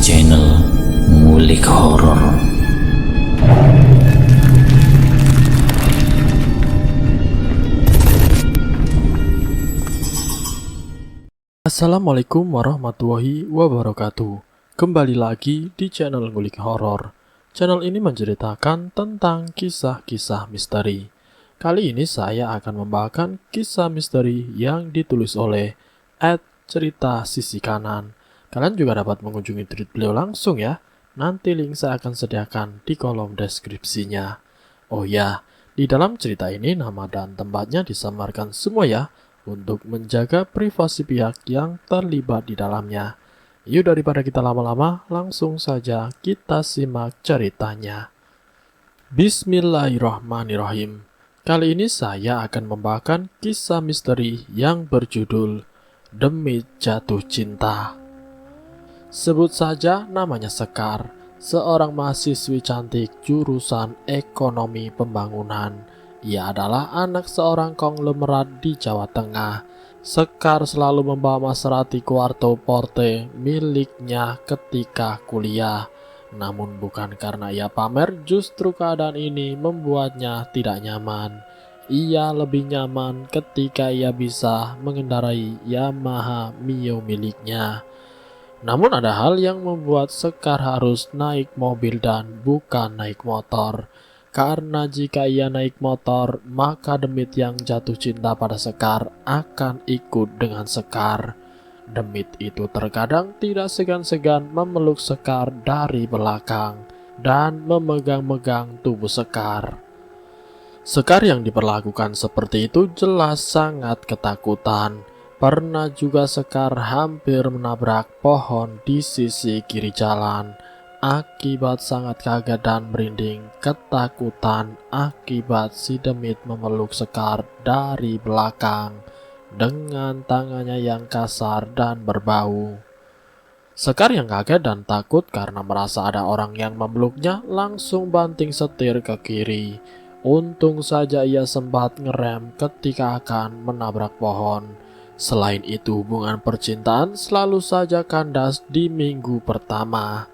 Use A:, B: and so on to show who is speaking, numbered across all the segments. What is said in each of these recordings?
A: channel Ngulik Horor.
B: Assalamualaikum warahmatullahi wabarakatuh. Kembali lagi di channel Ngulik Horor. Channel ini menceritakan tentang kisah-kisah misteri. Kali ini saya akan membawakan kisah misteri yang ditulis oleh @cerita sisi kanan. Kalian juga dapat mengunjungi tweet beliau langsung ya. Nanti link saya akan sediakan di kolom deskripsinya. Oh ya, di dalam cerita ini nama dan tempatnya disamarkan semua ya, untuk menjaga privasi pihak yang terlibat di dalamnya. Yuk daripada kita lama-lama, langsung saja kita simak ceritanya. Bismillahirrahmanirrahim. Kali ini saya akan membawakan kisah misteri yang berjudul Demi Jatuh Cinta. Sebut saja namanya Sekar, seorang mahasiswi cantik jurusan ekonomi pembangunan. Ia adalah anak seorang konglomerat di Jawa Tengah. Sekar selalu membawa Maserati Quarto Forte miliknya ketika kuliah. Namun bukan karena ia pamer, justru keadaan ini membuatnya tidak nyaman. Ia lebih nyaman ketika ia bisa mengendarai Yamaha Mio miliknya. Namun ada hal yang membuat Sekar harus naik mobil dan bukan naik motor. Karena jika ia naik motor, maka Demit yang jatuh cinta pada Sekar akan ikut dengan Sekar. Demit itu terkadang tidak segan-segan memeluk Sekar dari belakang dan memegang-megang tubuh Sekar. Sekar yang diperlakukan seperti itu jelas sangat ketakutan. Pernah juga Sekar hampir menabrak pohon di sisi kiri jalan. Akibat sangat kaget dan merinding, ketakutan akibat si Demit memeluk Sekar dari belakang dengan tangannya yang kasar dan berbau. Sekar yang kaget dan takut karena merasa ada orang yang memeluknya langsung banting setir ke kiri. Untung saja ia sempat ngerem ketika akan menabrak pohon. Selain itu, hubungan percintaan selalu saja kandas di minggu pertama.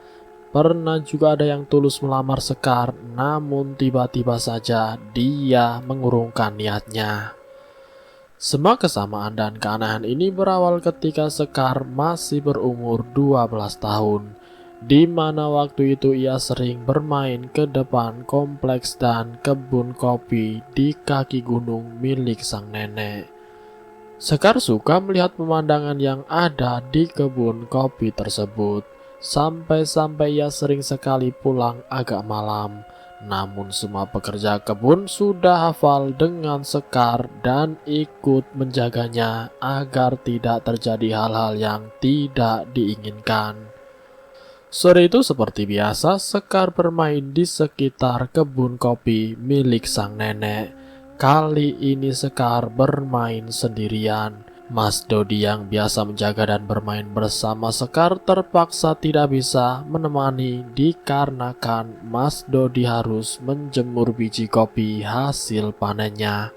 B: Pernah juga ada yang tulus melamar Sekar, namun tiba-tiba saja dia mengurungkan niatnya. Semua kesamaan dan keanehan ini berawal ketika Sekar masih berumur 12 tahun, di mana waktu itu ia sering bermain ke depan kompleks dan kebun kopi di kaki gunung milik sang nenek. Sekar suka melihat pemandangan yang ada di kebun kopi tersebut. Sampai-sampai ia sering sekali pulang agak malam. Namun semua pekerja kebun sudah hafal dengan Sekar dan ikut menjaganya agar tidak terjadi hal-hal yang tidak diinginkan. Sore itu seperti biasa, Sekar bermain di sekitar kebun kopi milik sang nenek. Kali ini Sekar bermain sendirian. Mas Dodi yang biasa menjaga dan bermain bersama Sekar terpaksa tidak bisa menemani dikarenakan Mas Dodi harus menjemur biji kopi hasil panennya.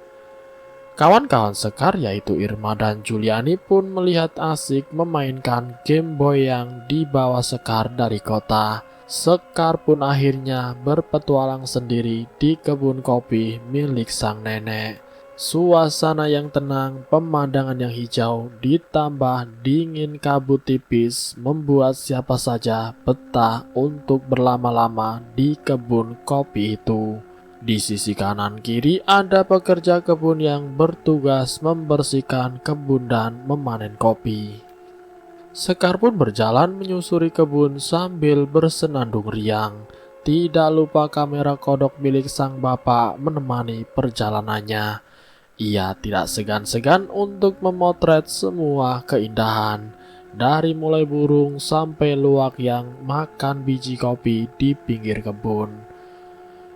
B: Kawan-kawan Sekar yaitu Irma dan Juliani pun melihat asik memainkan Game Boy yang dibawa Sekar dari kota. Sekar pun akhirnya berpetualang sendiri di kebun kopi milik sang nenek. Suasana yang tenang, pemandangan yang hijau, ditambah dingin kabut tipis membuat siapa saja betah untuk berlama-lama di kebun kopi itu. Di sisi kanan kiri ada pekerja kebun yang bertugas membersihkan kebun dan memanen kopi. Sekar pun berjalan menyusuri kebun sambil bersenandung riang. Tidak lupa kamera kodok milik sang bapak menemani perjalanannya. Ia tidak segan-segan untuk memotret semua keindahan, dari mulai burung sampai luwak yang makan biji kopi di pinggir kebun.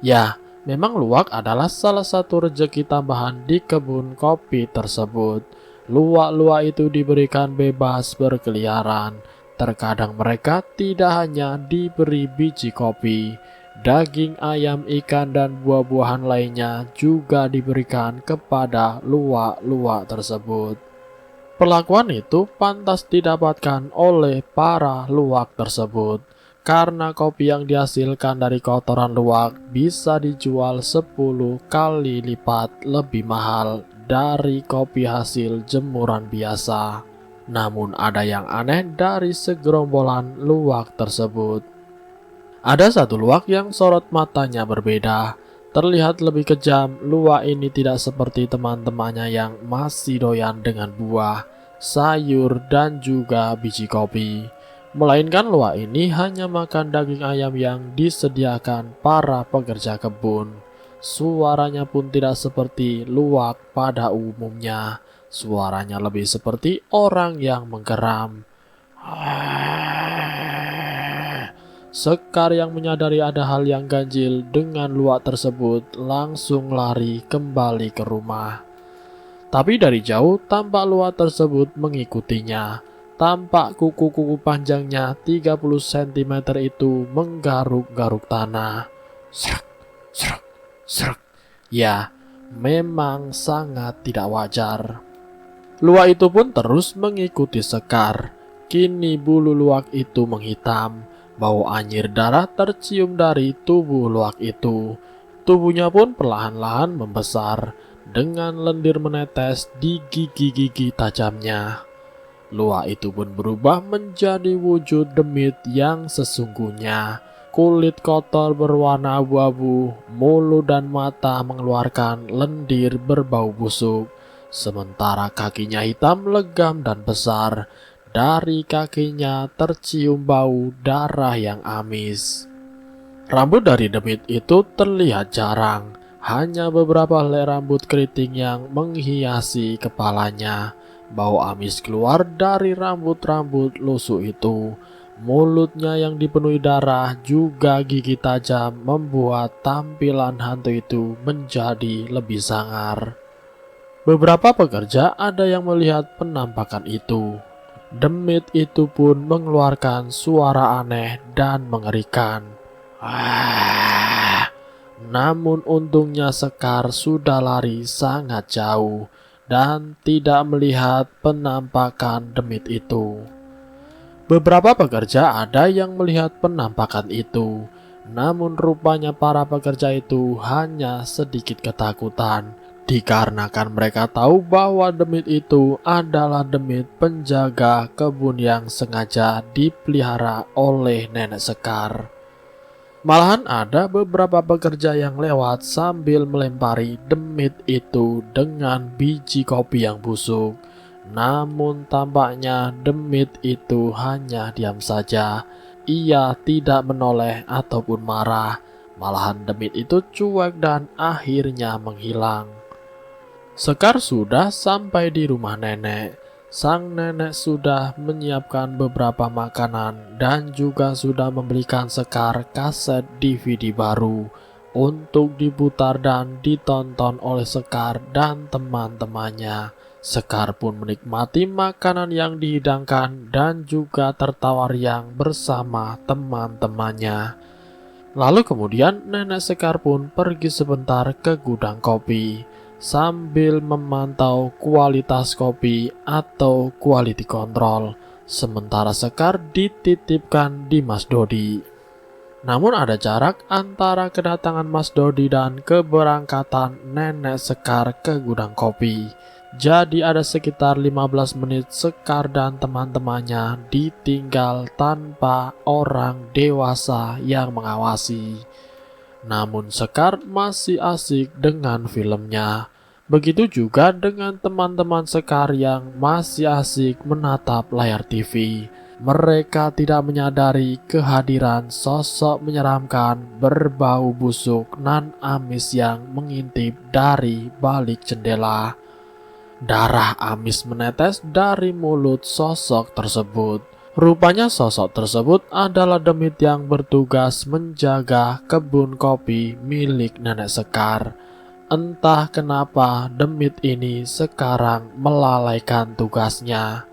B: Ya, memang luwak adalah salah satu rezeki tambahan di kebun kopi tersebut. Luwak-luwak itu diberikan bebas berkeliaran. Terkadang mereka tidak hanya diberi biji kopi, daging ayam, ikan, dan buah-buahan lainnya juga diberikan kepada luwak-luwak tersebut. Perlakuan itu pantas didapatkan oleh para luwak tersebut, karena kopi yang dihasilkan dari kotoran luwak bisa dijual 10 kali lipat lebih mahal dari kopi hasil jemuran biasa. Namun ada yang aneh dari segerombolan luwak tersebut. Ada satu luwak yang sorot matanya berbeda. Terlihat lebih kejam. Luwak ini tidak seperti teman-temannya yang masih doyan dengan buah, sayur, dan juga biji kopi. Melainkan luwak ini hanya makan daging ayam yang disediakan para pekerja kebun. Suaranya pun tidak seperti luwak pada umumnya. Suaranya lebih seperti orang yang menggeram. Sekar yang menyadari ada hal yang ganjil dengan luwak tersebut langsung lari kembali ke rumah. Tapi dari jauh tampak luwak tersebut mengikutinya. Tampak kuku-kuku panjangnya 30 cm itu menggaruk-garuk tanah. Serak, serak, serak. Ya, memang sangat tidak wajar. Luwak itu pun terus mengikuti Sekar. Kini bulu luwak itu menghitam. Bau anyir darah tercium dari tubuh luwak itu. Tubuhnya pun perlahan-lahan membesar dengan lendir menetes di gigi-gigi tajamnya. Luwak itu pun berubah menjadi wujud demit yang sesungguhnya. Kulit kotor berwarna abu-abu, mulut dan mata mengeluarkan lendir berbau busuk. Sementara kakinya hitam, legam, dan besar. Dari kakinya tercium bau darah yang amis. Rambut dari demit itu terlihat jarang. Hanya beberapa helai rambut keriting yang menghiasi kepalanya. Bau amis keluar dari rambut-rambut lusuh itu. Mulutnya yang dipenuhi darah juga gigi tajam membuat tampilan hantu itu menjadi lebih sangar. Beberapa pekerja ada yang melihat penampakan itu. Demit itu pun mengeluarkan suara aneh dan mengerikan. Namun untungnya Sekar sudah lari sangat jauh dan tidak melihat penampakan demit itu. Beberapa pekerja ada yang melihat penampakan itu, namun rupanya para pekerja itu hanya sedikit ketakutan. Dikarenakan mereka tahu bahwa demit itu adalah demit penjaga kebun yang sengaja dipelihara oleh nenek Sekar. Malahan ada beberapa pekerja yang lewat sambil melempari demit itu dengan biji kopi yang busuk. Namun tampaknya demit itu hanya diam saja. Ia tidak menoleh ataupun marah. Malahan demit itu cuek dan akhirnya menghilang. Sekar sudah sampai di rumah nenek. Sang nenek sudah menyiapkan beberapa makanan dan juga sudah membelikan Sekar kaset DVD baru untuk diputar dan ditonton oleh Sekar dan teman-temannya. Sekar pun menikmati makanan yang dihidangkan dan juga tertawa riang bersama teman-temannya. Lalu kemudian nenek Sekar pun pergi sebentar ke gudang kopi sambil memantau kualitas kopi atau quality control, sementara Sekar dititipkan di Mas Dodi. Namun ada jarak antara kedatangan Mas Dodi dan keberangkatan nenek Sekar ke gudang kopi. Jadi ada sekitar 15 menit Sekar dan teman-temannya ditinggal tanpa orang dewasa yang mengawasi. Namun Sekar masih asik dengan filmnya. Begitu juga dengan teman-teman Sekar yang masih asik menatap layar TV. Mereka tidak menyadari kehadiran sosok menyeramkan berbau busuk nan amis yang mengintip dari balik jendela. Darah amis menetes dari mulut sosok tersebut. Rupanya sosok tersebut adalah demit yang bertugas menjaga kebun kopi milik nenek Sekar. Entah kenapa demit ini sekarang melalaikan tugasnya.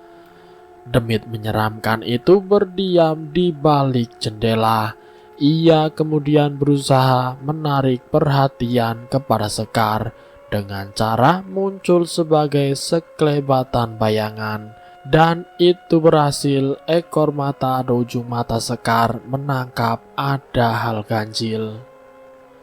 B: Demit menyeramkan itu berdiam di balik jendela. Ia kemudian berusaha menarik perhatian kepada Sekar dengan cara muncul sebagai sekelebatan bayangan. Dan itu berhasil. Ekor mata atau ujung mata Sekar menangkap ada hal ganjil.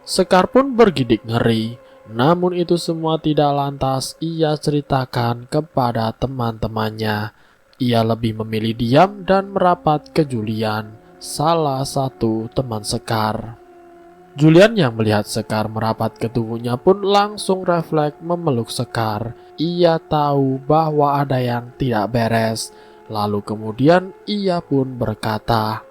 B: Sekar pun bergidik ngeri. Namun itu semua tidak lantas ia ceritakan kepada teman-temannya. Ia lebih memilih diam dan merapat ke Julian, salah satu teman Sekar. Julian yang melihat Sekar merapat ke tubuhnya pun langsung refleks memeluk Sekar. Ia tahu bahwa ada yang tidak beres. Lalu kemudian ia pun berkata,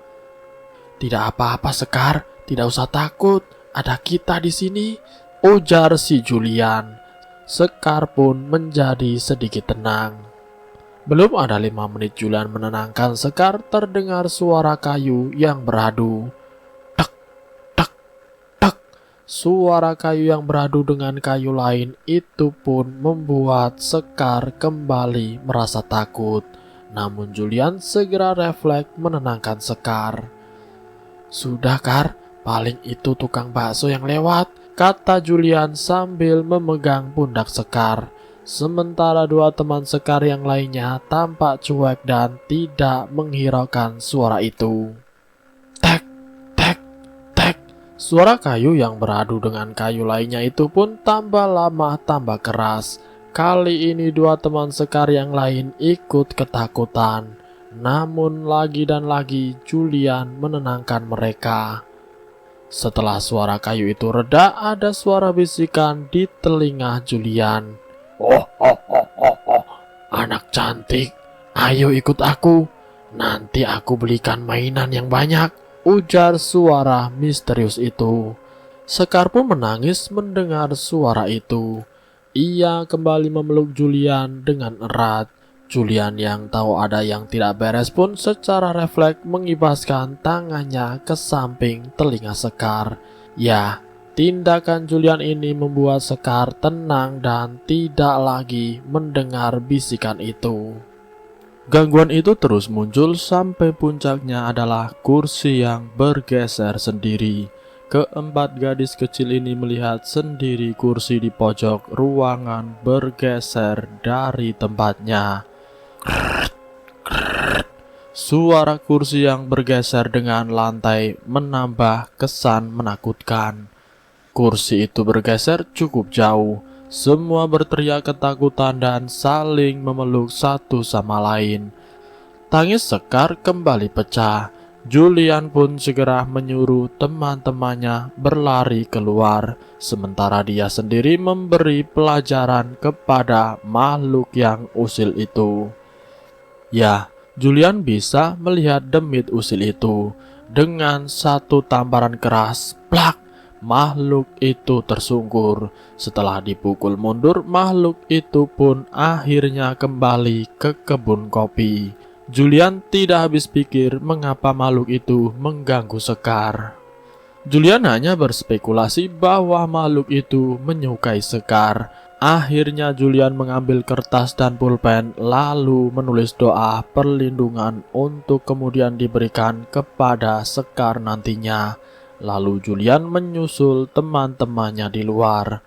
B: "Tidak apa-apa Sekar, tidak usah takut, ada kita di sini," ujar si Julian. Sekar pun menjadi sedikit tenang. Belum ada 5 menit Julian menenangkan Sekar, terdengar suara kayu yang beradu. Suara kayu yang beradu dengan kayu lain itu pun membuat Sekar kembali merasa takut. Namun Julian segera refleks menenangkan Sekar. "Sudah Kar, paling itu tukang bakso yang lewat," kata Julian sambil memegang pundak Sekar. Sementara 2 teman Sekar yang lainnya tampak cuek dan tidak menghiraukan suara itu. Suara kayu yang beradu dengan kayu lainnya itu pun tambah lama tambah keras. Kali ini 2 teman Sekar yang lain ikut ketakutan. Namun lagi dan lagi Julian menenangkan mereka. Setelah suara kayu itu reda, ada suara bisikan di telinga Julian. "Oh, anak cantik, ayo ikut aku. Nanti aku belikan mainan yang banyak," ujar suara misterius itu. Sekar pun menangis mendengar suara itu. Ia kembali memeluk Julian dengan erat. Julian yang tahu ada yang tidak beres pun secara refleks mengibaskan tangannya ke samping telinga Sekar. Ya, tindakan Julian ini membuat Sekar tenang dan tidak lagi mendengar bisikan itu. Gangguan itu terus muncul sampai puncaknya adalah kursi yang bergeser sendiri. Keempat gadis kecil ini melihat sendiri kursi di pojok ruangan bergeser dari tempatnya. Suara kursi yang bergeser dengan lantai menambah kesan menakutkan. Kursi itu bergeser cukup jauh. Semua berteriak ketakutan dan saling memeluk satu sama lain. Tangis Sekar kembali pecah. Julian pun segera menyuruh teman-temannya berlari keluar, sementara dia sendiri memberi pelajaran kepada makhluk yang usil itu. Ya, Julian bisa melihat demit usil itu. Dengan satu tamparan keras, plak! Makhluk itu tersungkur. Setelah dipukul mundur, makhluk itu pun akhirnya kembali ke kebun kopi. Julian tidak habis pikir mengapa makhluk itu mengganggu Sekar. Julian hanya berspekulasi bahwa makhluk itu menyukai Sekar. Akhirnya Julian mengambil kertas dan pulpen lalu menulis doa perlindungan untuk kemudian diberikan kepada Sekar nantinya. Lalu Julian menyusul teman-temannya di luar.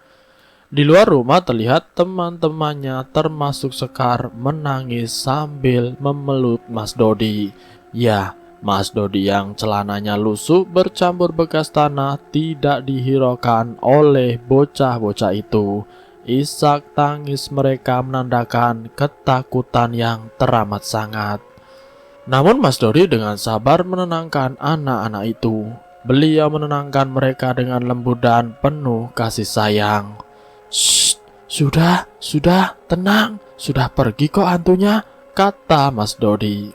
B: Di luar rumah terlihat teman-temannya termasuk Sekar menangis sambil memeluk Mas Dodi. Ya, Mas Dodi yang celananya lusuh bercampur bekas tanah tidak dihiraukan oleh bocah-bocah itu. Isak tangis mereka menandakan ketakutan yang teramat sangat. Namun Mas Dodi dengan sabar menenangkan anak-anak itu. Beliau menenangkan mereka dengan lembut dan penuh kasih sayang. "Shh, sudah, tenang, sudah pergi kok hantunya," kata Mas Dodi.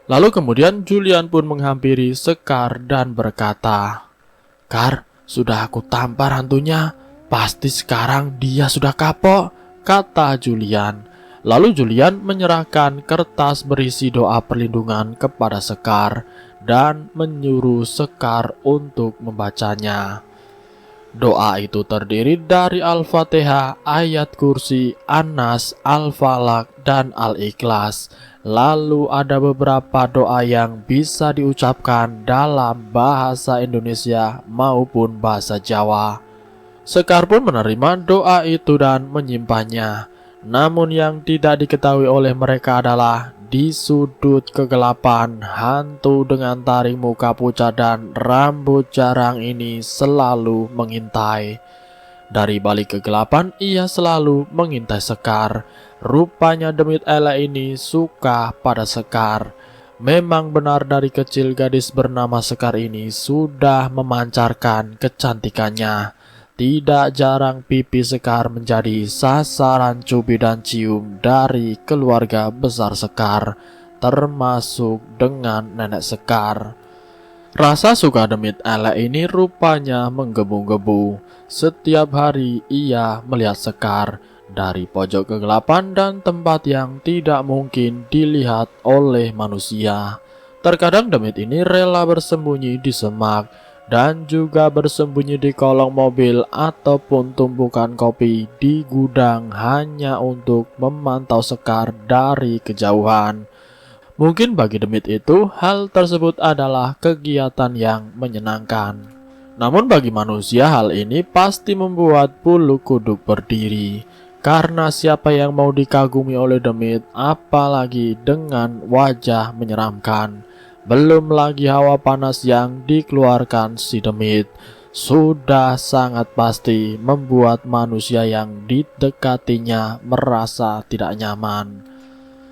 B: Lalu kemudian Julian pun menghampiri Sekar dan berkata, "Kar, sudah aku tampar hantunya, pasti sekarang dia sudah kapok," kata Julian. Lalu Julian menyerahkan kertas berisi doa perlindungan kepada Sekar dan menyuruh Sekar untuk membacanya. Doa itu terdiri dari Al-Fatihah, ayat kursi, An-Nas, Al-Falaq, dan Al-Ikhlas. Lalu ada beberapa doa yang bisa diucapkan dalam bahasa Indonesia maupun bahasa Jawa. Sekar pun menerima doa itu dan menyimpannya. Namun yang tidak diketahui oleh mereka adalah di sudut kegelapan, hantu dengan taring muka pucat dan rambut jarang ini selalu mengintai. Dari balik kegelapan, ia selalu mengintai Sekar. Rupanya demit elek ini suka pada Sekar. Memang benar dari kecil gadis bernama Sekar ini sudah memancarkan kecantikannya. Tidak jarang pipi Sekar menjadi sasaran cubit dan cium dari keluarga besar Sekar, termasuk dengan nenek Sekar. Rasa suka demit elek ini rupanya menggebu-gebu. Setiap hari ia melihat Sekar dari pojok kegelapan dan tempat yang tidak mungkin dilihat oleh manusia. Terkadang demit ini rela bersembunyi di semak dan juga bersembunyi di kolong mobil ataupun tumpukan kopi di gudang hanya untuk memantau Sekar dari kejauhan. Mungkin bagi demit itu hal tersebut adalah kegiatan yang menyenangkan. Namun bagi manusia hal ini pasti membuat bulu kuduk berdiri. Karena siapa yang mau dikagumi oleh demit, apalagi dengan wajah menyeramkan. Belum lagi hawa panas yang dikeluarkan si demit, sudah sangat pasti membuat manusia yang didekatinya merasa tidak nyaman.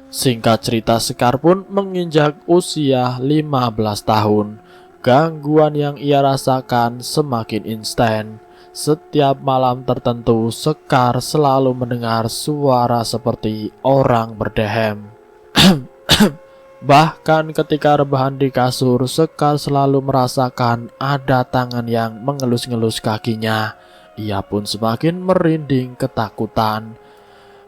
B: Singkat cerita, Sekar pun menginjak usia 15 tahun. Gangguan yang ia rasakan semakin instan. Setiap malam tertentu, Sekar selalu mendengar suara seperti orang berdehem. Bahkan ketika rebahan di kasur, Sekar selalu merasakan ada tangan yang mengelus-ngelus kakinya. Ia pun semakin merinding ketakutan.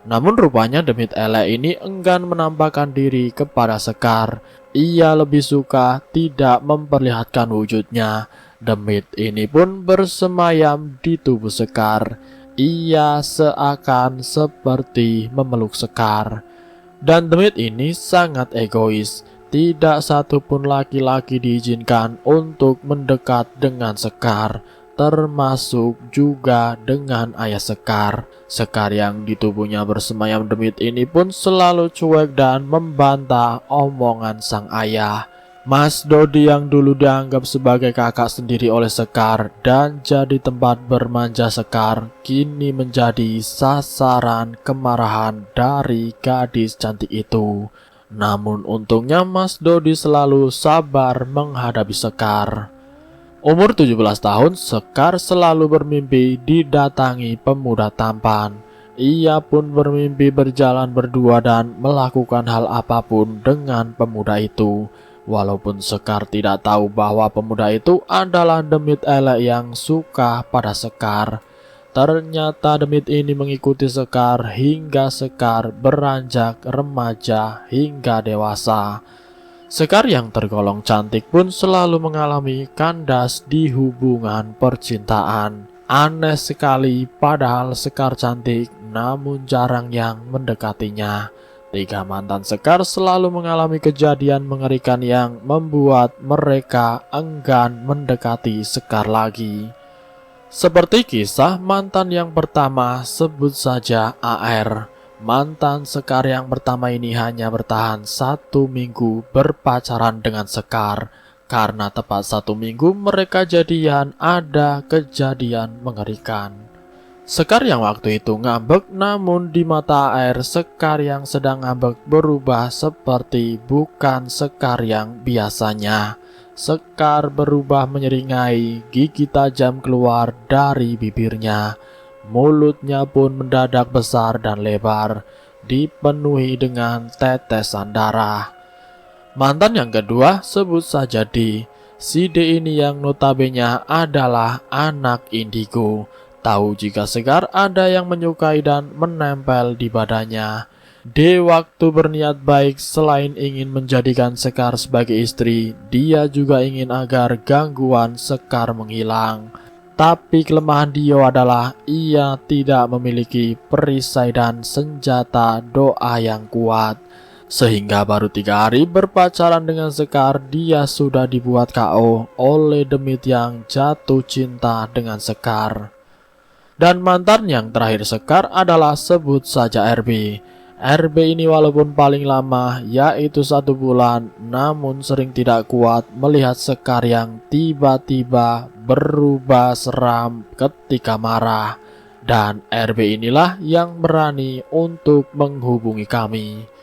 B: Namun rupanya demit elek ini enggan menampakkan diri kepada Sekar. Ia lebih suka tidak memperlihatkan wujudnya. Demit ini pun bersemayam di tubuh Sekar. Ia seakan seperti memeluk Sekar. Dan demit ini sangat egois. Tidak satu pun laki-laki diizinkan untuk mendekat dengan Sekar, termasuk juga dengan ayah Sekar. Sekar yang di tubuhnya bersemayam demit ini pun selalu cuek dan membantah omongan sang ayah. Mas Dodi yang dulu dianggap sebagai kakak sendiri oleh Sekar dan jadi tempat bermanja Sekar, kini menjadi sasaran kemarahan dari gadis cantik itu. Namun untungnya Mas Dodi selalu sabar menghadapi Sekar. Umur 17 tahun, Sekar selalu bermimpi didatangi pemuda tampan. Ia pun bermimpi berjalan berdua dan melakukan hal apapun dengan pemuda itu. Walaupun Sekar tidak tahu bahwa pemuda itu adalah demit elek yang suka pada Sekar. Ternyata demit ini mengikuti Sekar hingga Sekar beranjak remaja hingga dewasa. Sekar yang tergolong cantik pun selalu mengalami kandas di hubungan percintaan. Aneh sekali, padahal Sekar cantik namun jarang yang mendekatinya. 3 mantan Sekar selalu mengalami kejadian mengerikan yang membuat mereka enggan mendekati Sekar lagi. Seperti kisah mantan yang pertama, sebut saja AR. Mantan Sekar yang pertama ini hanya bertahan 1 minggu berpacaran dengan Sekar. Karena tepat 1 minggu mereka jadian, ada kejadian mengerikan. Sekar yang waktu itu ngambek, namun di mata air Sekar yang sedang ngambek berubah seperti bukan Sekar yang biasanya. Sekar berubah menyeringai, gigi tajam keluar dari bibirnya. Mulutnya pun mendadak besar dan lebar, dipenuhi dengan tetesan darah. Mantan yang kedua sebut saja D. Si D ini yang notabene adalah anak indigo. Tahu jika Sekar ada yang menyukai dan menempel di badannya. D waktu berniat baik, selain ingin menjadikan Sekar sebagai istri, dia juga ingin agar gangguan Sekar menghilang. Tapi kelemahan Dio adalah ia tidak memiliki perisai dan senjata doa yang kuat. Sehingga baru 3 hari berpacaran dengan Sekar, dia sudah dibuat KO oleh demit yang jatuh cinta dengan Sekar. Dan mantan yang terakhir Sekar adalah sebut saja RB. RB ini walaupun paling lama yaitu 1 bulan, namun sering tidak kuat melihat Sekar yang tiba-tiba berubah seram ketika marah. Dan RB inilah yang berani untuk menghubungi kami.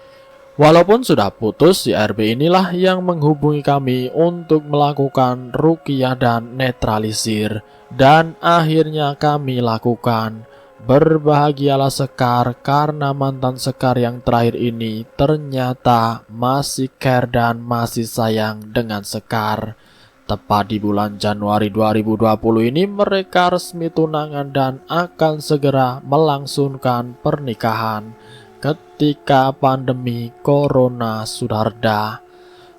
B: Walaupun sudah putus, si RB inilah yang menghubungi kami untuk melakukan ruqyah dan netralisir. Dan akhirnya kami lakukan. Berbahagialah Sekar karena mantan Sekar yang terakhir ini ternyata masih care dan masih sayang dengan Sekar. Tepat di bulan Januari 2020 ini mereka resmi tunangan dan akan segera melangsungkan pernikahan ketika pandemi corona sudah reda.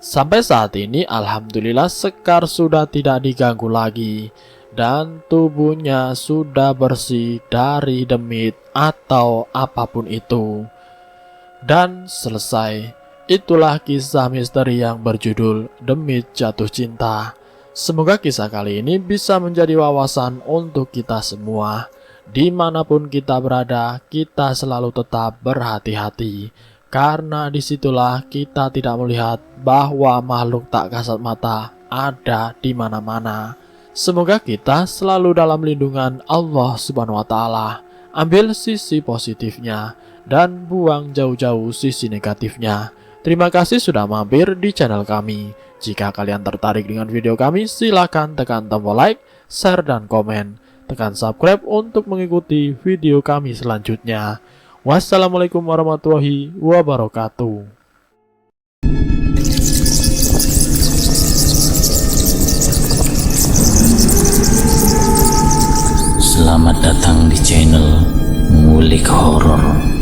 B: Sampai saat ini alhamdulillah Sekar sudah tidak diganggu lagi dan tubuhnya sudah bersih dari demit atau apapun itu. Dan selesai. Itulah kisah misteri yang berjudul Demit Jatuh Cinta. Semoga kisah kali ini bisa menjadi wawasan untuk kita semua. Dimanapun kita berada, kita selalu tetap berhati-hati. Karena disitulah kita tidak melihat bahwa makhluk tak kasat mata ada di mana-mana. Semoga kita selalu dalam lindungan Allah Subhanahu wa Ta'ala. Ambil sisi positifnya dan buang jauh-jauh sisi negatifnya. Terima kasih sudah mampir di channel kami. Jika kalian tertarik dengan video kami, silakan tekan tombol like, share, dan komen. Tekan subscribe untuk mengikuti video kami selanjutnya. Wassalamualaikum warahmatullahi wabarakatuh.
A: Selamat datang di channel Ngulik Horor.